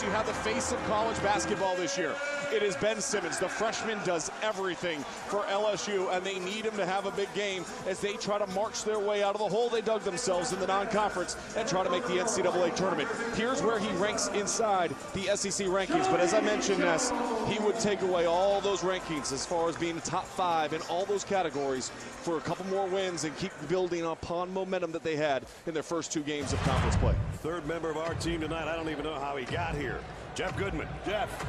you have the face of college basketball this year. It is Ben Simmons. The freshman does everything for LSU, and they need him to have a big game as they try to march their way out of the hole they dug themselves in the non-conference and try to make the NCAA tournament. Here's where he ranks inside the SEC rankings. But as I mentioned, Ness, he would take away all those rankings as far as being top 5 in all those categories for a couple more wins and keep building upon momentum that they had in their first 2 games of conference play. Third member of our team tonight. I don't even know how he got here. Jeff Goodman. Jeff.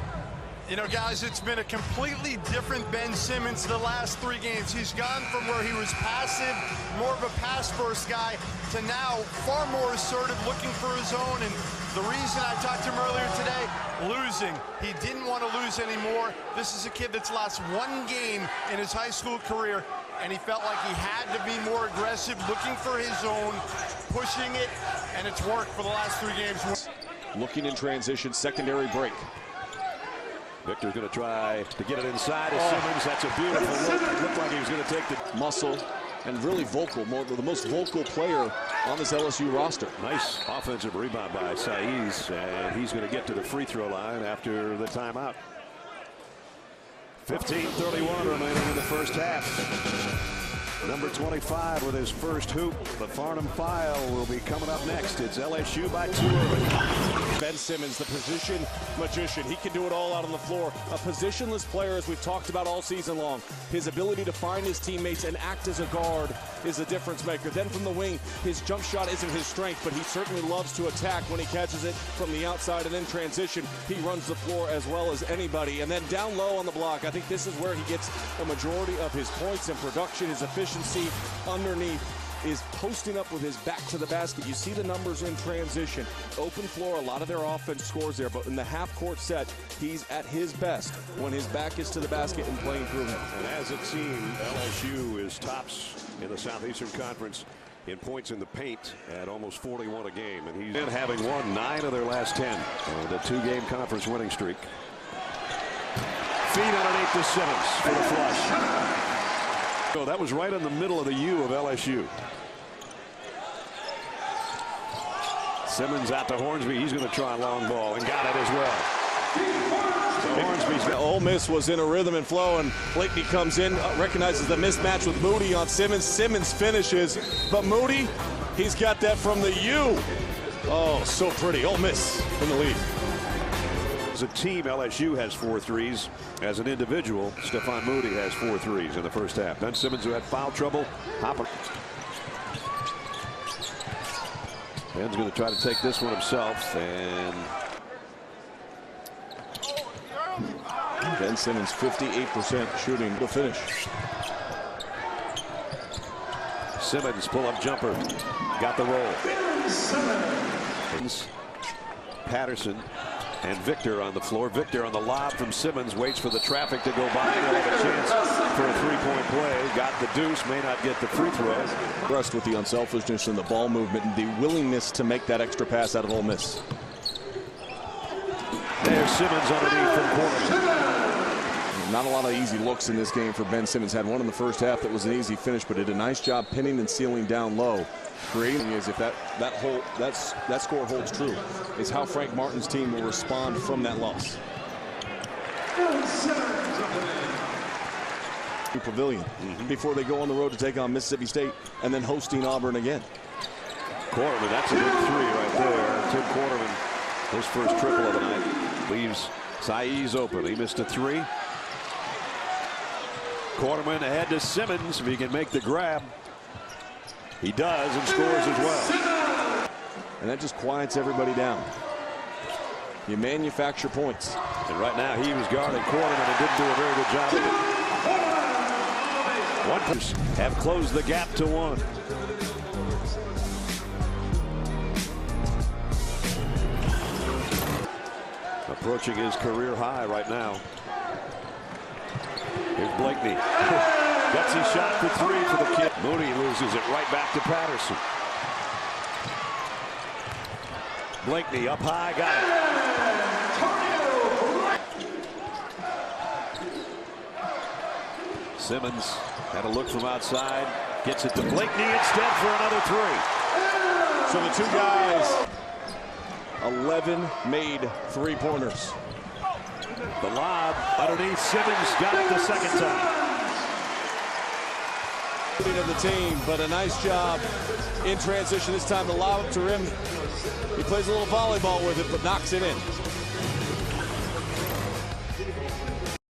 You know, guys, it's been a completely different Ben Simmons the last 3 games. He's gone from where he was passive, more of a pass-first guy, to now far more assertive, looking for his own. And the reason I talked to him earlier today, losing. He didn't want to lose anymore. This is a kid that's lost 1 game in his high school career, and he felt like he had to be more aggressive, looking for his own, pushing it, and it's worked for the last 3 games. Looking in transition, secondary break. Victor's going to try to get it inside of Simmons. That's a beautiful look. It looked like he was going to take the muscle and really vocal, the most vocal player on this LSU roster. Nice offensive rebound by Saiz, and he's going to get to the free throw line after the timeout. 15:31 remaining in the first half. Number 25 with his first hoop. The Farnham File will be coming up next. It's LSU by 2 early. Ben Simmons, the position magician. He can do it all out on the floor. A positionless player, as we've talked about all season long. His ability to find his teammates and act as a guard is a difference maker. Then from the wing, his jump shot isn't his strength, but he certainly loves to attack when he catches it from the outside, and in transition, he runs the floor as well as anybody. And then down low on the block, I think this is where he gets a majority of his points and production. His efficiency underneath is posting up with his back to the basket. You see the numbers in transition. Open floor, a lot of their offense scores there, but in the half-court set, he's at his best when his back is to the basket and playing through him. And as a team, LSU is tops in the Southeastern Conference in points in the paint at almost 41 a game. And he's been having won 9 of their last 10. And a 2-game conference winning streak. Feed underneath to Simmons for the flush. So that was right in the middle of the U of LSU. Simmons out to Hornsby. He's going to try a long ball and got it as well. So Hornsby's got Ole Miss was in a rhythm and flow, and Blakeney comes in, recognizes the mismatch with Moody on Simmons. Simmons finishes, but Moody, he's got that from the U. Oh, so pretty. Ole Miss in the lead. As a team, LSU has 4 threes. As an individual, Stephon Moody has 4 threes in the first half. Ben Simmons, who had foul trouble, Hopper. Ben's going to try to take this one himself, and Ben Simmons 58% shooting to finish. Simmons pull-up jumper, got the roll. Patterson and Victor on the floor. Victor on the lob from Simmons, waits for the traffic to go by. He'll have a chance for a 3-point play. Got the deuce, may not get the free throw. Impressed with the unselfishness and the ball movement and the willingness to make that extra pass out of Ole Miss. There's Simmons underneath from corner. Not a lot of easy looks in this game for Ben Simmons. Had one in the first half that was an easy finish, but did a nice job pinning and sealing down low. Creating is, if that score holds true, is how Frank Martin's team will respond from that loss. Pavilion before they go on the road to take on Mississippi State and then hosting Auburn again. Quarterman, that's a big 3 right there. Tim Quarterman, his first triple of the night, leaves Saiz open. He missed a 3. Quarterman ahead to Simmons if he can make the grab. He does and scores as well. And that just quiets everybody down. You manufacture points. And right now he was guarding Quarterman and didn't do a very good job of it. Ones have closed the gap to 1. Approaching his career high right now. Here's Blakeney. Gutsy shot for 3 for the kid. Moody loses it right back to Patterson. Blakeney up high, got it. Simmons had a look from outside, gets it to Blakeney instead for another 3. So the 2 guys 11 made three-pointers. The lob underneath. Simmons got it the second time. Of the team, but a nice job in transition this time. The lob up to rim. He plays a little volleyball with it, but knocks it in.